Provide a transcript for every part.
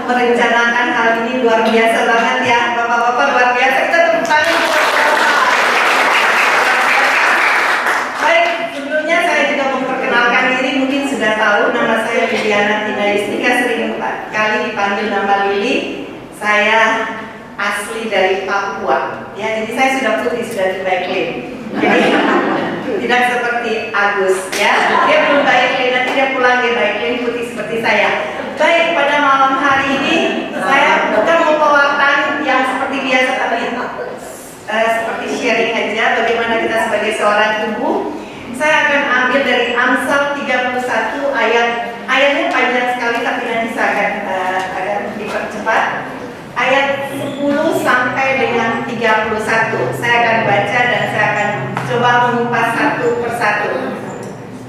merencanakan hal ini luar biasa banget ya, Bapak-bapak luar biasa. Kita tepuk tangan. Baik, sebelumnya saya juga memperkenalkan diri. Mungkin sudah tahu nama saya Liliana Tina Yustika, sering kali dipanggil nama Lili. Saya asli dari Papua. Ya, jadi saya sudah putih, sudah di baiklin. Jadi tidak seperti Agus ya. Dia belum baiklin, nanti dia pulang dia baiklin putih seperti saya. Baik, pada malam hari ini saya bukan mau pewartaan yang seperti biasa, tapi seperti sharing aja bagaimana kita sebagai seorang ibu. Saya akan ambil dari Amsal 31 ayatnya panjang sekali, tapi nanti saya akan dipercepat. Ayat 10 sampai dengan 31 saya akan baca dan saya akan coba mengupas satu persatu.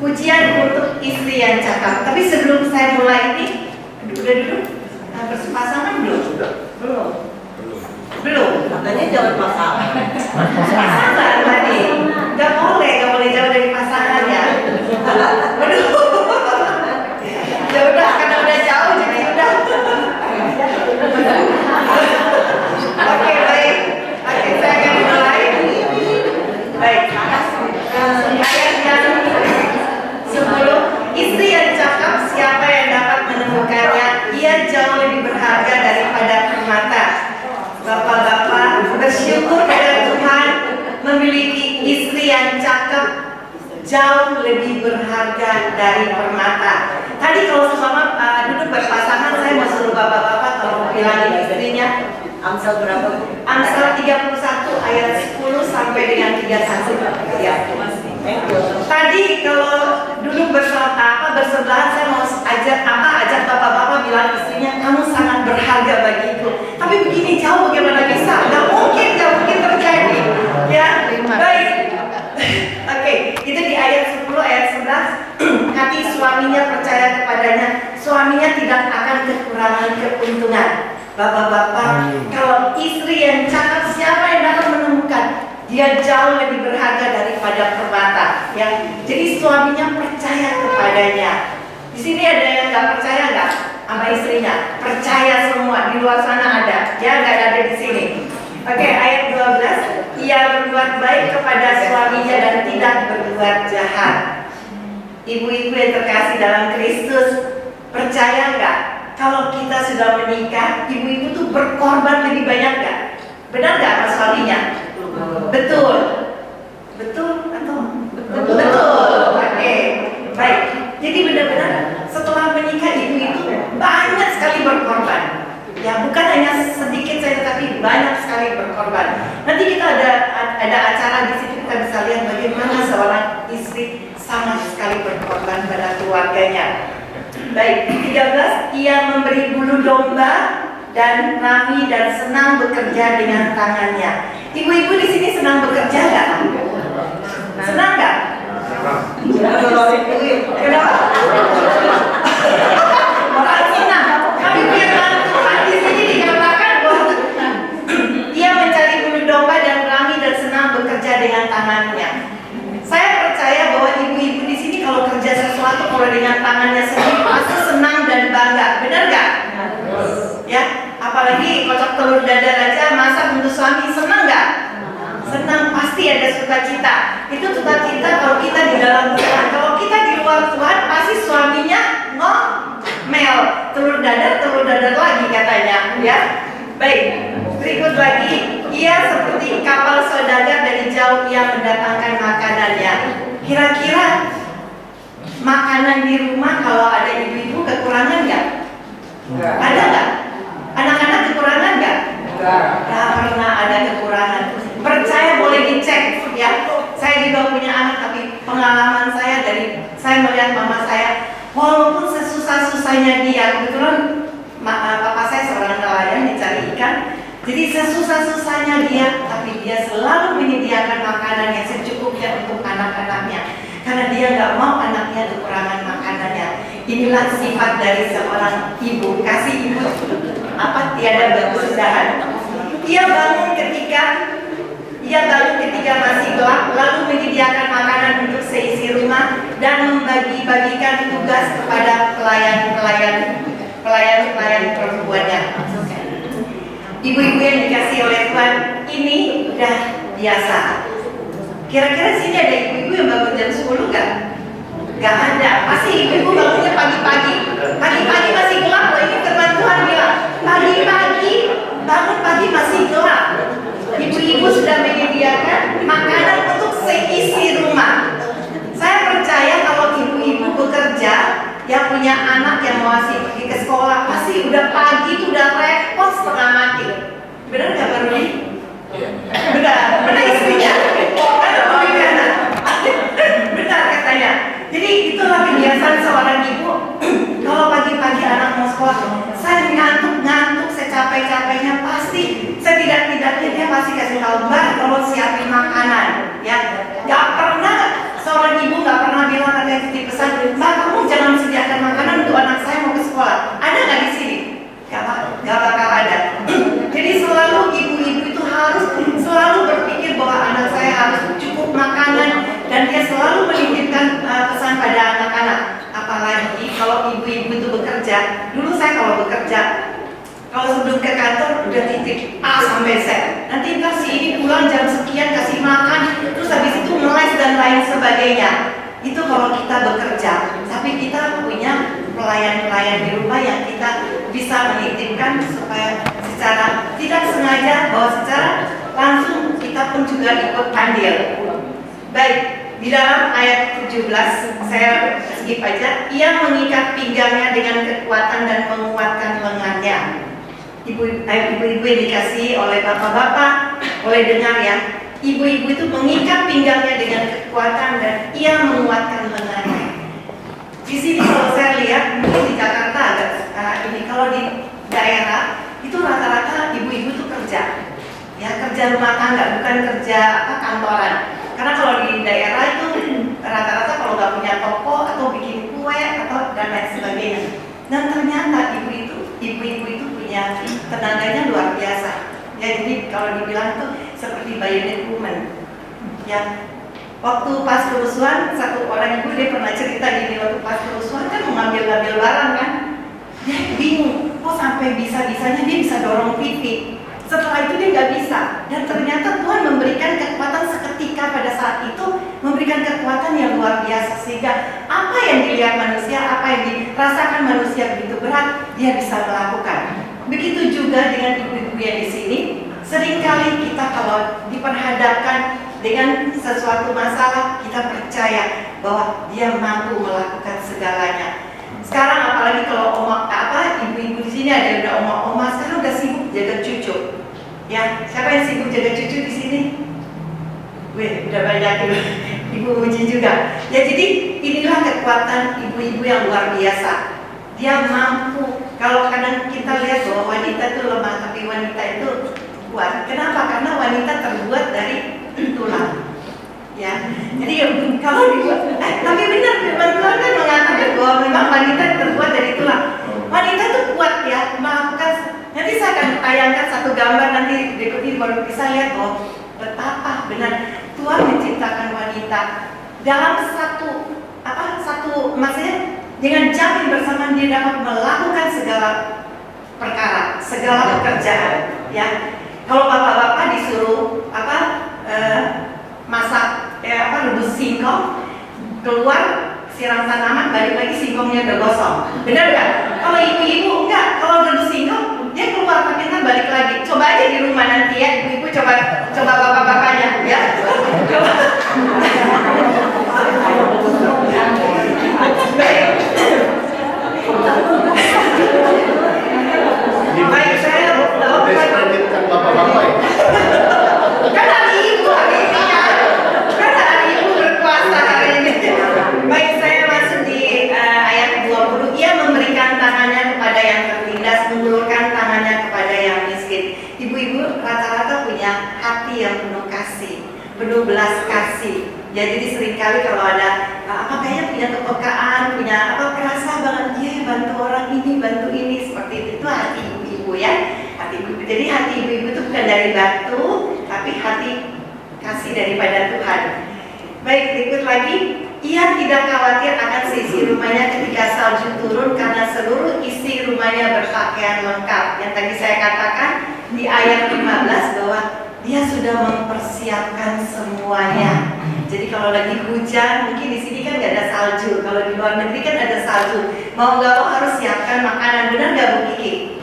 Pujian untuk istri yang cakap. Tapi sebelum saya mulai ini, udah dulu berpasangan belum? Belum. Katanya jangan pasangan. Pasangan tadi. Gak boleh jauh dari pasangan ya. Aduh. Ya udah, karena udah jauh jadi udah. Oke, baik. Oke, saya akan mulai. Baik. Ayat yang 10. Istri yang cakap, siapa yang dapat menemukannya? Ia jauh lebih berharga daripada permata. Bapak-bapak, bersyukur pada Tuhan memiliki istri yang cakap, jauh lebih berharga dari permata. Tadi kalau sama duduk berpasangan, saya mau suruh bapak-bapak kalau bilangin istrinya. Amsal berapa? Amsal 31 ayat 10 sampai dengan 31 ya. Tadi kalau duduk bersebelahan, saya mau ajak bapak-bapak bilang istrinya, kamu sangat berharga bagiku. Tapi begini jauh bagaimana bisa? Gak mungkin terjadi. Ya, baik. Oke, itu di ayat 10 ayat 11. Hati suaminya percaya kepadanya, suaminya tidak akan kekurangan keuntungan. Bapak-bapak, kalau istri yang cakap, siapa yang dapat menemukan? Dia jauh lebih berharga daripada permata. Ya, jadi suaminya percaya kepadanya. Di sini ada yang nggak percaya nggak sama istrinya? Percaya semua, di luar sana ada. Ya, nggak ada di sini. Oke, ayat 12. Ia berbuat baik kepada suaminya dan tidak berbuat jahat. Ibu-ibu yang terkasih dalam Kristus, percaya nggak? Kalau kita sudah menikah, ibu-ibu tuh berkorban lebih banyak nggak? Benar nggak sama suaminya? Betul. Betul atau? Betul. Oke. Baik. Jadi benar-benar setelah menikah ibu itu banyak sekali berkorban. Ya, bukan hanya sedikit saja, tapi banyak sekali berkorban. Nanti kita ada acara di situ, kita bisa lihat bagaimana seorang istri sama sekali berkorban pada keluarganya. Baik, 13. Ia memberi bulu domba dan rami dan senang bekerja dengan tangannya. Ibu-ibu di sini senang bekerja nggak? Senang nggak? Kenapa? Orang senang. Kami punya Tuhan di sini dikatakan bahwa ia mencari bulu domba dan rami dan senang bekerja dengan tangannya. Saya percaya bahwa ibu-ibu di sini kalau kerja sesuatu kalau dengan tangannya sendiri pasti senang dan bangga. Benar nggak? Ya, apalagi kocok telur dadar aja masak untuk suami, senang nggak? Senang, pasti ada sukacita. Itu sukacita kalau kita di dalam Tuhan. Kalau kita di luar Tuhan, pasti suaminya ngomel. Telur dadar lagi katanya, ya. Baik, berikut lagi. Ia seperti kapal saudagar, dari jauh ia mendatangkan makanannya. Kira-kira makanan di rumah kalau ada ibu-ibu kekurangan nggak? Ada nggak? Anak-anak kekurangan nggak? Nggak pernah ada kekurangan. Percaya boleh dicek ya. Saya juga punya anak, tapi pengalaman saya saya melihat mama saya, walaupun sesusah-susahnya dia, kebetulan papa saya seorang nelayan mencari ikan. Jadi sesusah-susahnya dia, tapi dia selalu menyediakan makanan yang secukupnya untuk anak-anaknya. Karena dia nggak mau anaknya kekurangan makanannya. Inilah sifat dari seorang ibu. Kasih ibu tiada berkesudahan. Ia bangun ketika masih gelap, lalu menyediakan makanan untuk seisi rumah dan membagi-bagikan tugas kepada pelayan pelayan perempuannya. Ibu-ibu yang dikasih oleh Tuhan, ini udah biasa. Kira-kira sini ada ibu-ibu yang bangun jam 10 nggak? Nggak ada. Pasti ibu-ibu bangunnya pagi-pagi. Pagi-pagi masih gelap loh. Ini firman Tuhan bilang, pagi-pagi bangun pagi masih gelap. Ibu-ibu sudah menyediakan makanan untuk seisi rumah. Saya percaya kalau ibu-ibu bekerja, yang punya anak yang masih pergi ke sekolah, pasti udah pagi itu udah repot setengah mati. Benar nggak Pak Rudi? Benar istrinya. Benar katanya. Jadi itulah kebiasaan seorang ibu. Kalau pagi-pagi anak mau sekolah, saya ngantuk, saya capek-capeknya, pasti setidak-tidaknya dia pasti kasih tahu, Mbak, kalau siapin makanan, ya. Gak pernah seorang ibu gak pernah bilang, ada yang titip pesan, Mbak, kamu jangan sediakan makanan untuk anak saya mau ke sekolah. Ada nggak di sini? Gak bakal ada. Jadi selalu ibu-ibu itu harus selalu berpikir bahwa anak saya harus cukup makanan, dan dia selalu menitipkan pesan pada anak-anak. Apalagi kalau ibu-ibu itu bekerja. Dulu saya kalau bekerja, kalau sebelum ke kantor udah titip A sampai Z. Nanti ntar si ini pulang jam sekian kasih makan, terus habis itu meles dan lain sebagainya. Itu kalau kita bekerja. Tapi kita punya pelayan-pelayan di rumah yang kita bisa menitipkan supaya secara tidak sengaja, bahwa secara langsung kita pun juga ikut andil. Baik, di dalam ayat 17 saya skip aja. Ia mengikat pinggangnya dengan kekuatan dan menguatkan lengannya. Ibu-ibu yang dikasih oleh bapak-bapak, boleh dengar ya. Ibu-ibu itu mengikat pinggangnya dengan kekuatan dan ia menguatkan lengannya. Di sini kalau saya lihat, mungkin di Jakarta agak ini, kalau di daerah itu rata-rata ibu-ibu itu kerja, ya kerja rumah tangga, bukan kerja kantoran. Karena kalau di daerah itu rata-rata kalau nggak punya toko atau bikin kue atau dan lain sebagainya. Dan ternyata ibu-ibu itu punya tenaganya luar biasa. Ya, jadi kalau dibilang tuh seperti bionic woman. Ya, waktu pas kerusuhan, satu orang ibu dia pernah cerita gini, waktu pas kerusuhan kan mengambil barang kan, dia bingung, kok sampai bisa-bisanya dia bisa dorong pipi. Setelah itu dia nggak bisa, dan ternyata Tuhan memberikan kekuatan seketika pada saat itu, memberikan kekuatan yang luar biasa, sehingga apa yang dilihat manusia, apa yang dirasakan manusia begitu berat, dia bisa melakukan. Begitu juga dengan ibu-ibu yang di sini. Seringkali kita kalau diperhadapkan dengan sesuatu masalah, kita percaya bahwa dia mampu melakukan segalanya. Sekarang apalagi kalau ibu-ibu di sini ada yang udah oma-oma, sekarang udah sibuk jaga cucu. Ya, siapa yang sibuk jaga cucu di sini? Wih, udah banyak ibu uji juga. Ya, jadi inilah kekuatan ibu-ibu yang luar biasa. Dia mampu. Kalau kadang kita lihat bahwa wanita itu lemah, tapi wanita itu kuat. Kenapa? Karena wanita terbuat dari tulang. Ya, jadi kalau dibuat, tapi benar firman Tuhan kan mengatakan bahwa memang wanita terbuat dari tulang. Wanita itu kuat ya melakukan. Nanti saya akan tayangkan satu gambar nanti berikut ini baru bisa lihat bahwa betapa benar Tuhan menciptakan wanita dalam satu maksudnya dengan jamin bersamaan dia dapat melakukan segala perkara, segala pekerjaan. Ya, kalau bapak-bapak disuruh masak rebus singkong, keluar siram tanaman, balik lagi singkongnya udah gosong. Benar nggak? Kalau ibu-ibu enggak, kalau rebus singkong dia keluar tapi ntar balik lagi. Coba aja di rumah nanti ya, ibu-ibu coba bapak-bapaknya ya. Coba. Baik, saya diskreditkan bapak-bapak ya. Kan hari ibu berkuasa hari ini. Baik, saya masuk di ayat 20. Ia memberikan tangannya kepada yang tertindas, mengulurkan tangannya kepada yang miskin. Ibu-ibu rata-rata punya hati yang penuh kasih, penuh belas kasih. Ya, jadi seringkali kalau ada kayaknya punya kepekaan, punya kerasa banget, ya bantu orang ini, bantu ini, seperti itu hati ibu-ibu ya. Hati ibu. Jadi hati ibu-ibu itu bukan dari batu, tapi hati kasih daripada Tuhan. Baik, berikut lagi. Ia tidak khawatir akan seisi rumahnya ketika salju turun karena seluruh isi rumahnya berpakaian lengkap. Yang tadi saya katakan di ayat 15 bahwa dia sudah mempersiapkan semuanya. Jadi kalau lagi hujan, mungkin di sini kan nggak ada salju. Kalau di luar negeri kan ada salju. Mau nggak mau harus siapkan makanan. Benar nggak Bu Kiki?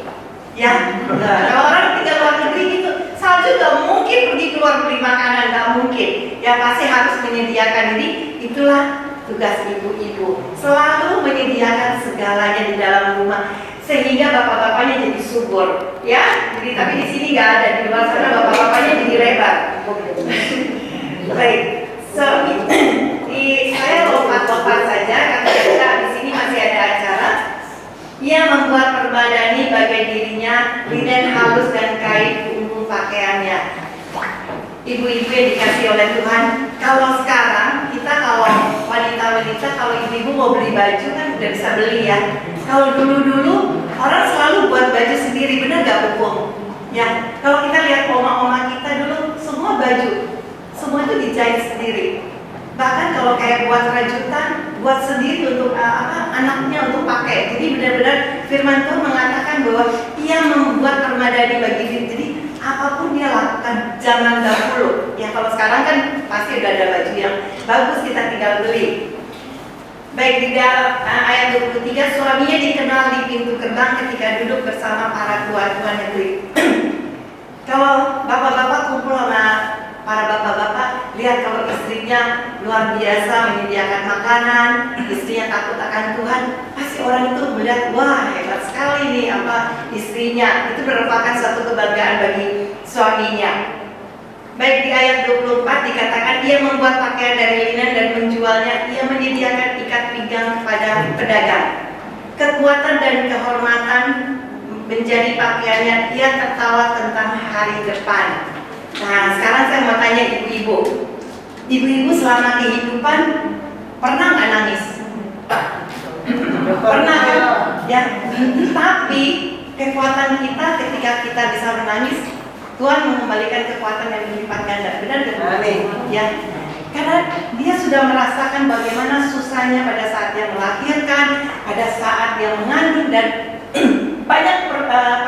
Ya, kalau orang tinggal luar negeri gitu, salju nggak mungkin pergi keluar beli makanan, nggak mungkin. Ya pasti harus menyediakan ini. Itulah tugas ibu-ibu, selalu menyediakan segalanya di dalam rumah sehingga bapak-bapaknya jadi subur. Ya, jadi tapi di sini nggak ada, di luar sana bapak-bapaknya jadi lebar. Baik, so saya lompat-lompat saja karena kita di sini masih ada acara. Ia membuat permadani bagai dirinya, linen halus dan kain untuk pakaiannya. Ibu-ibu yang dikasih oleh Tuhan, kalau sekarang kita kalau wanita-wanita, kalau ibu-ibu mau beli baju kan udah bisa beli ya. Kalau dulu-dulu orang selalu buat baju sendiri, benar gak Bu? Ya, kalau kita lihat oma-oma kita dulu semua baju, semua itu dijahit sendiri. Bahkan kalau kayak buat rajutan, buat sendiri untuk anaknya untuk pakai. Jadi benar-benar firman Tuhan mengatakan bahwa ia membuat permadani bagi diri. Jadi apapun dia lakukan zaman dahulu. Ya kalau sekarang kan pasti udah ada baju yang bagus, kita tinggal beli. Baik, di dalam ayat 23, suaminya dikenal di pintu gerbang ketika duduk bersama para tuan-tuan negeri. Kalau bapak-bapak kumpul sama para bapak-bapak, lihat kalau istrinya luar biasa menyediakan makanan, istrinya takut akan Tuhan, pasti orang itu melihat, wah hebat sekali nih istrinya. Itu merupakan suatu kebanggaan bagi suaminya. Baik, di ayat 24 dikatakan ia membuat pakaian dari linen dan menjualnya, ia menyediakan ikat pinggang kepada pedagang. Kekuatan dan kehormatan menjadi pakaiannya, ia tertawa tentang hari depan. Nah, sekarang saya mau tanya ibu-ibu. Ibu-ibu selama kehidupan pernah nggak nangis? Pernah kan? Ya, tapi kekuatan kita ketika kita bisa menangis, Tuhan mengembalikan kekuatan yang berlipat ganda. Benar nggak? Amin. Ya, karena dia sudah merasakan bagaimana susahnya pada saat dia melahirkan, pada saat dia mengandung, dan banyak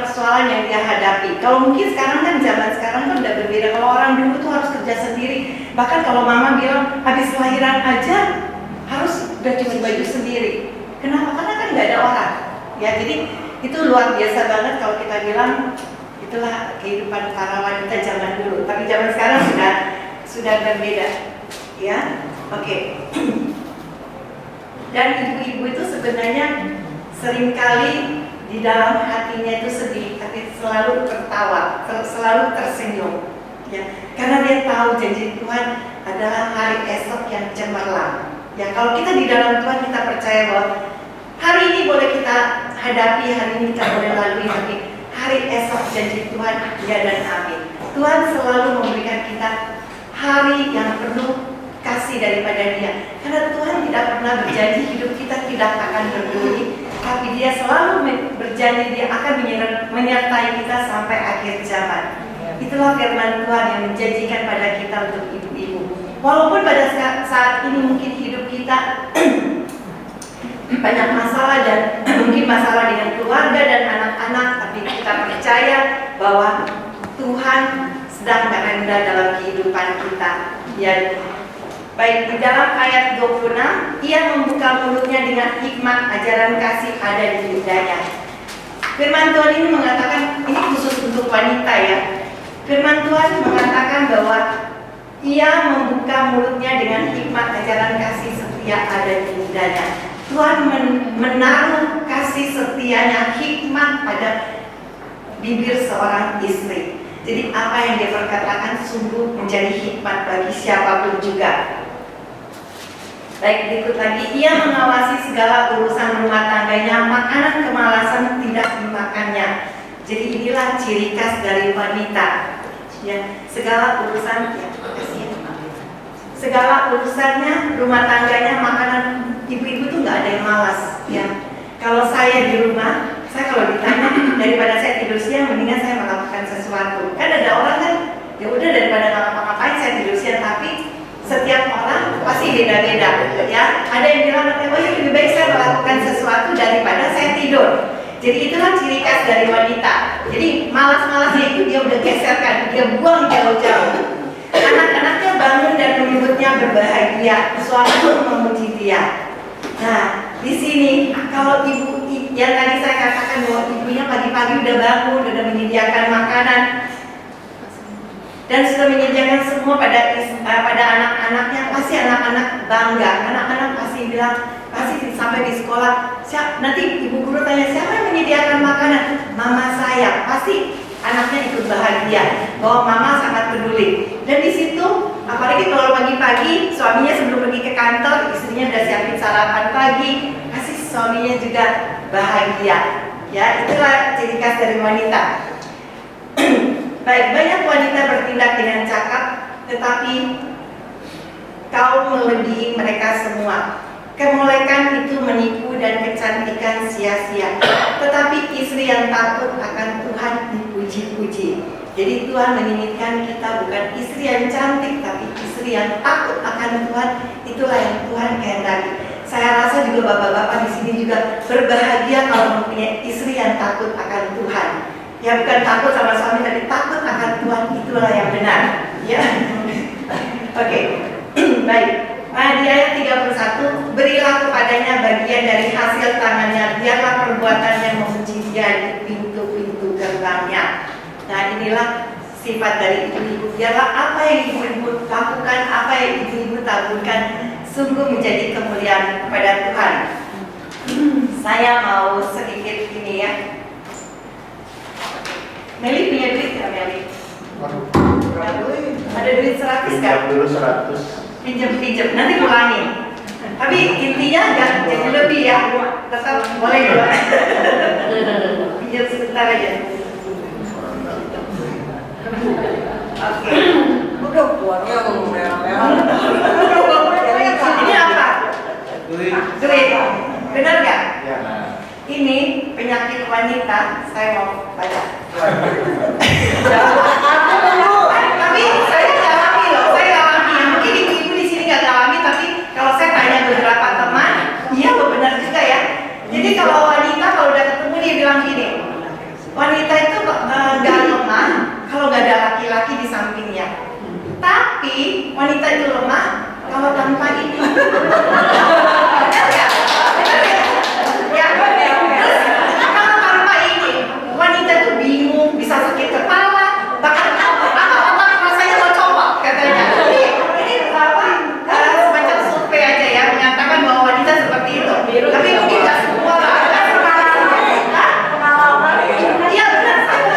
persoalan yang dia hadapi. Kalau mungkin sekarang kan zaman sekarang kan udah berbeda. Kalau orang dulu tuh harus kerja sendiri. Bahkan kalau mama bilang habis lahiran aja harus udah cuci baju sendiri. Kenapa? Karena kan nggak ada orang. Ya jadi itu luar biasa banget kalau kita bilang itulah kehidupan para wanita zaman dulu. Tapi zaman sekarang sudah berbeda. Ya, oke. Dan ibu-ibu itu sebenarnya seringkali di dalam hatinya itu sedih, tapi selalu tertawa, selalu tersenyum. Ya, karena dia tahu janji Tuhan adalah hari esok yang cemerlang. Ya, kalau kita di dalam Tuhan kita percaya bahwa hari ini boleh kita hadapi, hari ini kita boleh lalui, tapi hari esok janji Tuhan ya dan amin. Tuhan selalu memberikan kita hari yang penuh kasih daripada Dia. Karena Tuhan tidak pernah berjanji hidup kita tidak akan berduri, tapi Dia selalu berjanji Dia akan menyertai kita sampai akhir zaman. Itulah firman Tuhan yang menjanjikan pada kita untuk ibu-ibu. Walaupun pada saat ini mungkin hidup kita banyak masalah dan mungkin masalah dengan keluarga dan anak-anak, tapi kita percaya bahwa Tuhan sedang merendah dalam kehidupan kita. Ya, baik, di dalam ayat 26, ia membuka mulutnya dengan hikmat, ajaran kasih ada di lidahnya. Firman Tuhan ini mengatakan, ini khusus untuk wanita ya. Firman Tuhan mengatakan bahwa ia membuka mulutnya dengan hikmat, ajaran kasih setia ada di lidahnya. Tuhan menaruh kasih setianya, hikmat pada bibir seorang istri. Jadi apa yang dia perkatakan sungguh menjadi hikmat bagi siapapun juga. Baik, berikut lagi, ia mengawasi segala urusan rumah tangganya, makanan kemalasan tidak dimakannya. Jadi inilah ciri khas dari wanita. Ya, segala urusan, ya, segala urusannya, rumah tangganya, makanan, ibu-ibu tuh nggak ada yang malas. Ya, kalau saya di rumah, saya kalau ditanya daripada saya tidur siang, mendingan saya melakukan sesuatu. Kan ada orang kan, ya udah daripada ngapa-ngapain saya tidur siang, tapi setiap orang pasti beda-beda ya. Ada yang bilang, oh ya lebih baik saya melakukan sesuatu daripada saya tidur. Jadi itulah ciri khas dari wanita. Jadi malas-malasnya itu dia udah geserkan, dia buang jauh-jauh. Anak-anaknya bangun dan menyebutnya berbahagia, suami pun memuji dia. Nah, di sini kalau ibu yang tadi saya katakan bahwa ibunya pagi-pagi udah bangun, udah menyediakan makanan dan sudah menyediakan semua pada anak-anaknya, pasti anak-anak bangga. Anak-anak pasti bilang, pasti sampai di sekolah, nanti ibu guru tanya siapa yang menyediakan makanan? Mama saya. Pasti anaknya ikut bahagia bahwa mama sangat peduli. Dan di situ, apalagi kalau pagi-pagi, suaminya sebelum pergi ke kantor, istrinya udah siapin sarapan pagi, pasti suaminya juga bahagia. Ya, itulah ciri khas dari wanita. Baik, banyak wanita bertindak dengan cakap, tetapi kau melebihi mereka semua. Kemolekan itu menipu dan kecantikan sia-sia. Tetapi istri yang takut akan Tuhan dipuji-puji. Jadi Tuhan menginginkan kita bukan istri yang cantik, tapi istri yang takut akan Tuhan. Itulah yang Tuhan kehendaki. Saya rasa juga bapak-bapak di sini juga berbahagia kalau mempunyai istri yang takut akan Tuhan. Ya bukan takut sama suami, tapi takut akan Tuhan. Itulah yang benar. Ya, oke. Baik. Di ayat 31, berilah kepadanya bagian dari hasil tangannya, biarlah perbuatannya memuji dia di pintu-pintu gerbangnya. Nah, inilah sifat dari ibu-ibu. Biarlah apa yang ibu-ibu lakukan, apa yang ibu-ibu tabungkan, sungguh menjadi kemuliaan kepada Tuhan. Saya mau sedikit ini ya. Meli punya duit ya, Meli? Ada duit 100 kan? Pinjam dulu 100. Pinjam, nanti pulangin. Tapi intinya nggak jadi lebih ya, tetap boleh dua. Pinjam sebentar aja. Oke. Udah buatnya merah-merah. Ini apa? Duit. Benar nggak? Ya. Ini penyakit wanita. Saya mau baca. Tapi saya alami loh, saya alami. Mungkin ibu-ibu di sini nggak alami, tapi kalau saya tanya beberapa teman, iya benar juga ya. Jadi kalau wanita kalau udah ketemu dia bilang gini, wanita itu nggak lemah kalau nggak ada laki-laki di sampingnya. Tapi wanita itu lemah kalau tanpa ini. Benar nggak? Ya. Terus kalau tanpa ini, wanita itu bingung, bisa sakit kepala, bahkan otak rasanya mau copot katanya. Ini semacam survei aja ya mengatakan bahwa wanita seperti itu. Tapi mungkin nggak semua lah. Iya benar, saya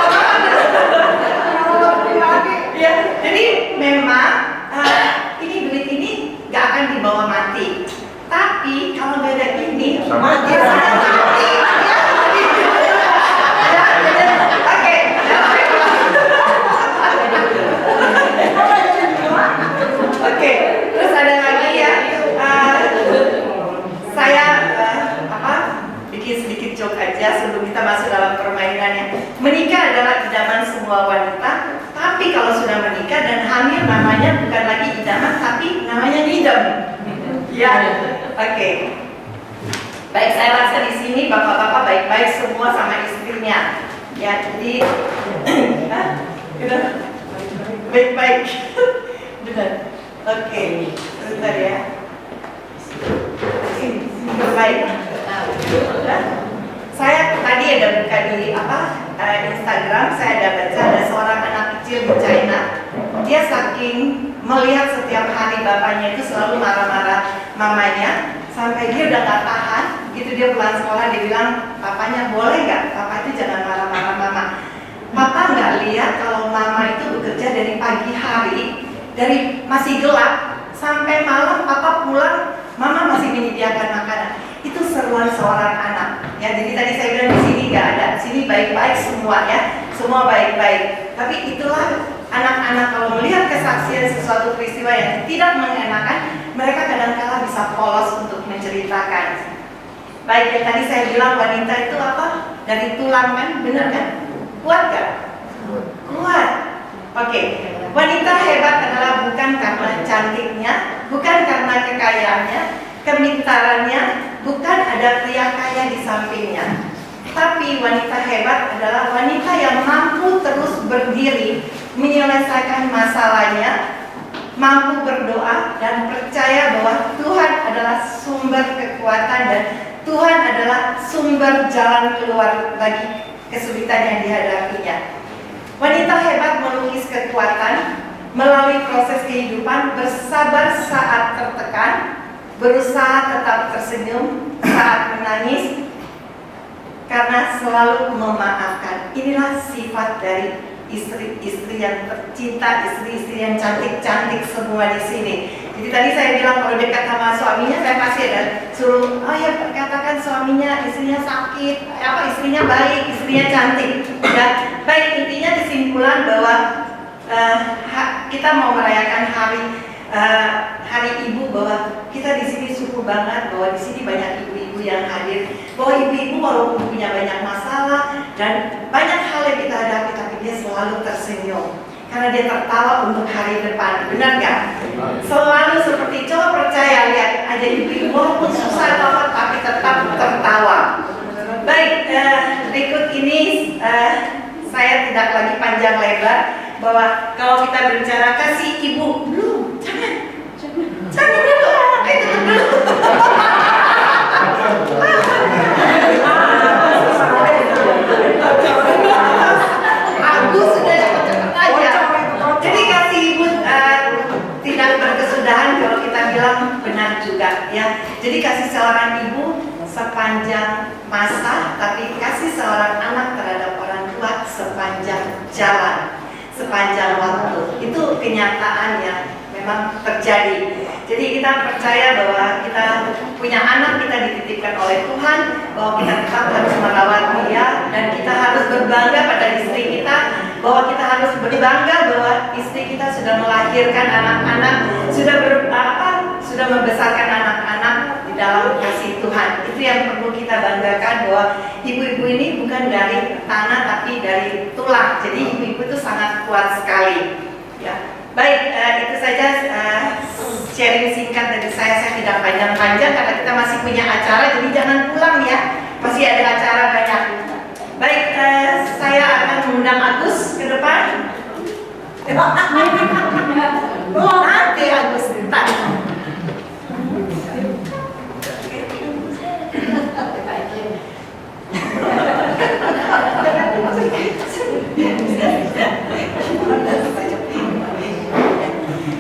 ya, jadi memang ini duit ini nggak akan dibawa mati. Tapi kalau nggak ada ini, Sama. ya saya mati. Oke. Oke, terus ada lagi ya. Saya bikin sedikit joke aja sebelum kita masuk dalam permainannya. Menikah adalah idaman semua wanita, tapi kalau sudah menikah dan hamil namanya bukan lagi idaman, tapi namanya nidam. Ya, oke. Baik, saya rasa di sini bapak-bapak baik-baik semua sama istrinya. Ya, jadi baik-baik. Benar. Oke, sebentar ya. Baik. Saya tadi ada buka di Instagram, saya ada baca ada seorang anak kecil di China. Dia saking melihat setiap hari bapaknya itu selalu marah-marah mamanya, sampai dia udah gak tahan. Gitu dia pulang sekolah, dia bilang, papanya boleh nggak? Papa itu jangan marah-marah mama. Papa nggak lihat kalau mama itu bekerja dari pagi hari, dari masih gelap sampai malam. Papa pulang, mama masih menyediakan makanan. Itu seruan seorang anak. Ya, jadi tadi saya bilang di sini nggak ada, di sini baik-baik semua ya, semua baik-baik. Tapi itulah anak-anak kalau melihat kesaksian sesuatu peristiwa yang tidak mengenakan, mereka kadang-kala bisa polos untuk menceritakan. Baik, yang tadi saya bilang wanita itu apa? Dari tulang kan, benar kan? Kuat kan? Kuat. Oke. Wanita hebat adalah bukan karena cantiknya, bukan karena kekayaannya, kepintarannya, bukan ada pria kaya di sampingnya. Tapi wanita hebat adalah wanita yang mampu terus berdiri, menyelesaikan masalahnya, mampu berdoa dan percaya bahwa Tuhan adalah sumber kekuatan dan Tuhan adalah sumber jalan keluar bagi kesulitan yang dihadapinya. Wanita hebat melukis kekuatan melalui proses kehidupan, bersabar saat tertekan, berusaha tetap tersenyum saat menangis, karena selalu memaafkan. Inilah sifat dari istri-istri yang tercinta, istri-istri yang cantik-cantik semua di sini. Jadi tadi saya bilang kalau dekat sama suaminya saya pasti ada suruh, oh ya katakan suaminya, istrinya sakit, istrinya baik, istrinya cantik. Dan baik, intinya kesimpulan bahwa kita mau merayakan hari ibu, bahwa kita di sini syukur banget bahwa di sini banyak ibu-ibu yang hadir, bahwa ibu-ibu walaupun punya banyak masalah dan banyak hal yang kita hadapi, tapi dia selalu tersenyum karena dia tertawa untuk hari depan. Benar nggak? Selalu seperti, coba percaya, lihat aja ibu-ibu walaupun susah apa tapi tetap tertawa. Baik, berikut ini saya tidak lagi panjang lebar, bahwa kalau kita berbicara kasih ibu, belum, jangan dulu, itu belum. Aku sudah cepet-cepet aja. Jadi kasih ibu tidak berkesudahan kalau kita bilang benar juga ya. Jadi kasih seorang ibu sepanjang masa, tapi kasih seorang anak terhadap orang tua sepanjang jalan, sepanjang waktu. Itu kenyataan yang memang terjadi. Jadi kita percaya bahwa kita punya anak, kita dititipkan oleh Tuhan, bahwa kita tetap harus merawat dia, dan kita harus berbangga pada istri kita, bahwa kita harus berbangga bahwa istri kita sudah melahirkan anak-anak, sudah membesarkan anak-anak di dalam kasih Tuhan. Itu yang perlu kita banggakan, bahwa ibu-ibu ini bukan dari tanah tapi dari tulang. Jadi ibu-ibu itu sangat kuat sekali. Ya, baik, itu saja sharing singkat dari saya tidak panjang-panjang karena kita masih punya acara, jadi jangan pulang ya, masih ada acara banyak. Baik, saya akan mengundang Agus ke depan. Nanti Agus, entar.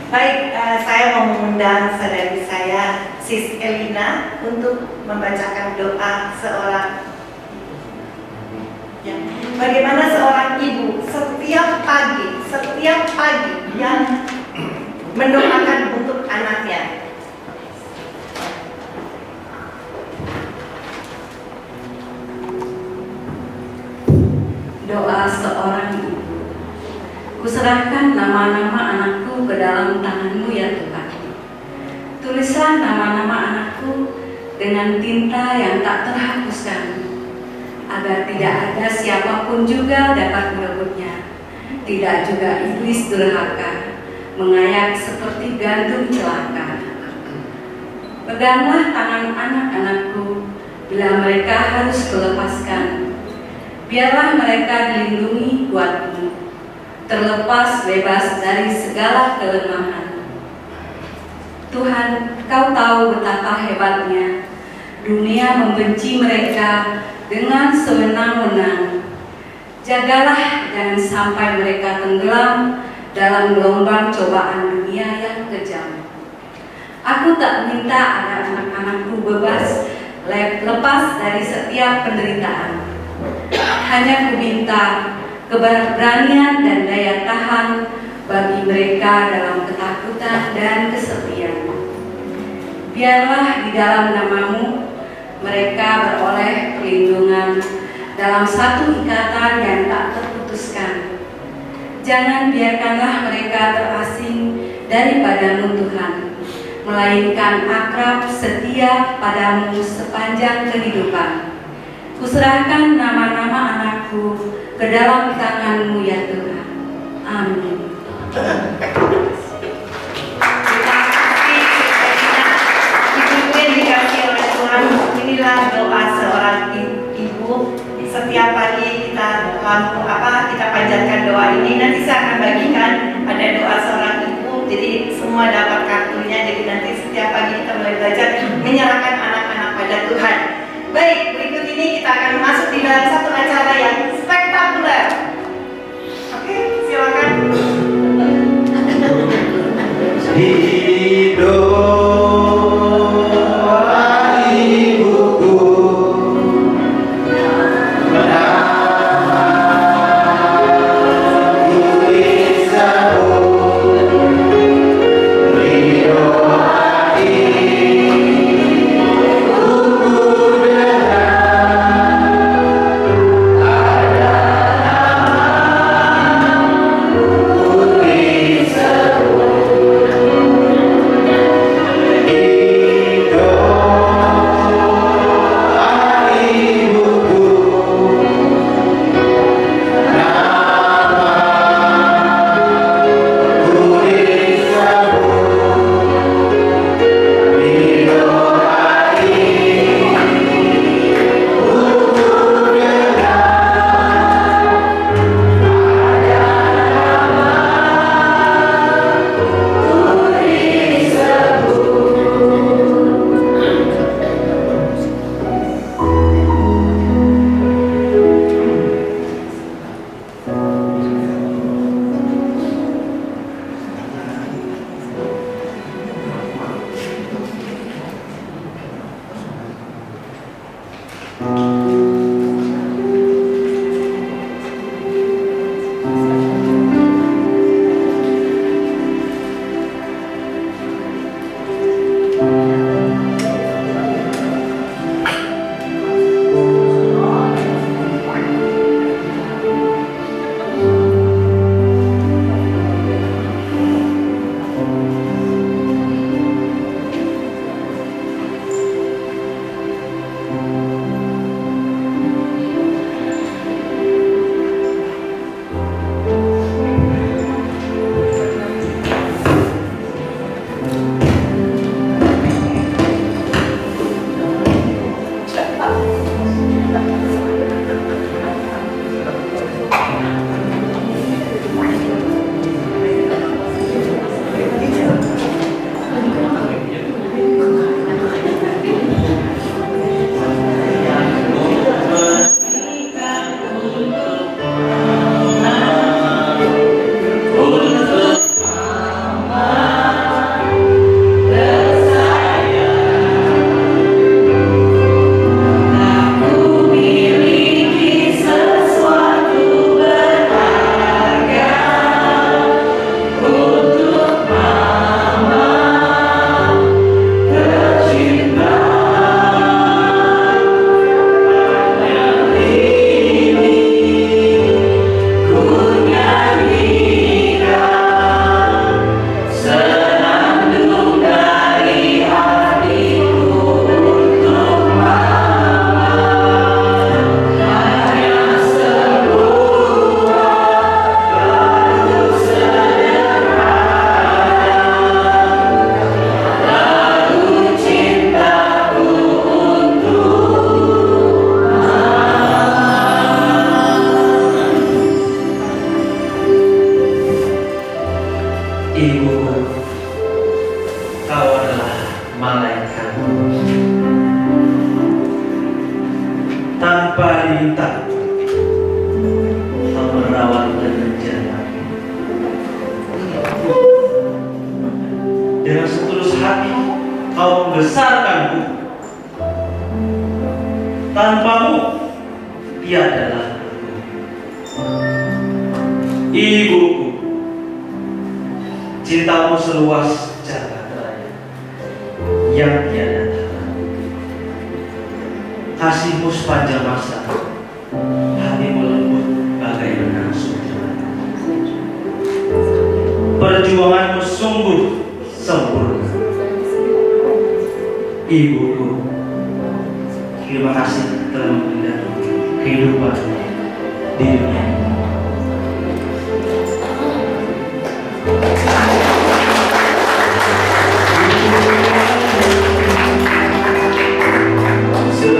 Baik, saya mau mengundang saudari saya, Sis Elina, untuk membacakan doa seorang. Ya. Bagaimana seorang ibu setiap pagi yang mendoakan untuk anaknya. Doa seorang ibu. Kuserahkan nama-nama anakku ke dalam tangan-Mu ya Tuhan. Tulislah nama-nama anakku dengan tinta yang tak terhapuskan, agar tidak ada siapapun juga dapat merebutnya. Tidak juga iblis durhaka mengayak seperti gandum celaka. Peganglah tangan anak-anakku bila mereka harus kulepaskan. Biarlah mereka dilindungi kuat-Mu, terlepas bebas dari segala kelemahan. Tuhan, Kau tahu betapa hebatnya dunia membenci mereka dengan sewenang-wenang. Jagalah jangan sampai mereka tenggelam dalam gelombang cobaan dunia yang kejam. Aku tak minta agar anak-anakku bebas lepas dari setiap penderitaan. Hanya kuminta keberanian dan daya tahan bagi mereka dalam ketakutan dan kesepian. Biarlah di dalam nama-Mu mereka beroleh perlindungan dalam satu ikatan yang tak terputuskan. Jangan biarkanlah mereka terasing daripada-Mu Tuhan, melainkan akrab setia pada-Mu sepanjang kehidupan. Kuserahkan nama-nama anakku ke dalam tangan-Mu ya Tuhan. Amin. inilah doa seorang ibu. Setiap pagi kita kita panjatkan doa ini. Nanti saya akan bagikan ada doa seorang ibu. Jadi semua dapat kartunya. Jadi nanti setiap pagi kita mulai belajar menyerahkan anak-anak pada Tuhan. Baik, berikut ini kita akan masuk di dalam satu acara yang spektakuler. Oke, silakan. tanpa diminta kau merawat dan menjaga. Dengan setulus hati kau membesarkanku. Tanpamu tiadalah ibuku. Cintamu seluas jagat raya yang tiada tara. Kasihmu sepanjang masa, hatimu lembut bagai benang sutra. Perjuanganmu sungguh sempurna. Ibuku, terima kasih telah memberikan kehidupan di dunia ini. So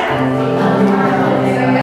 ya.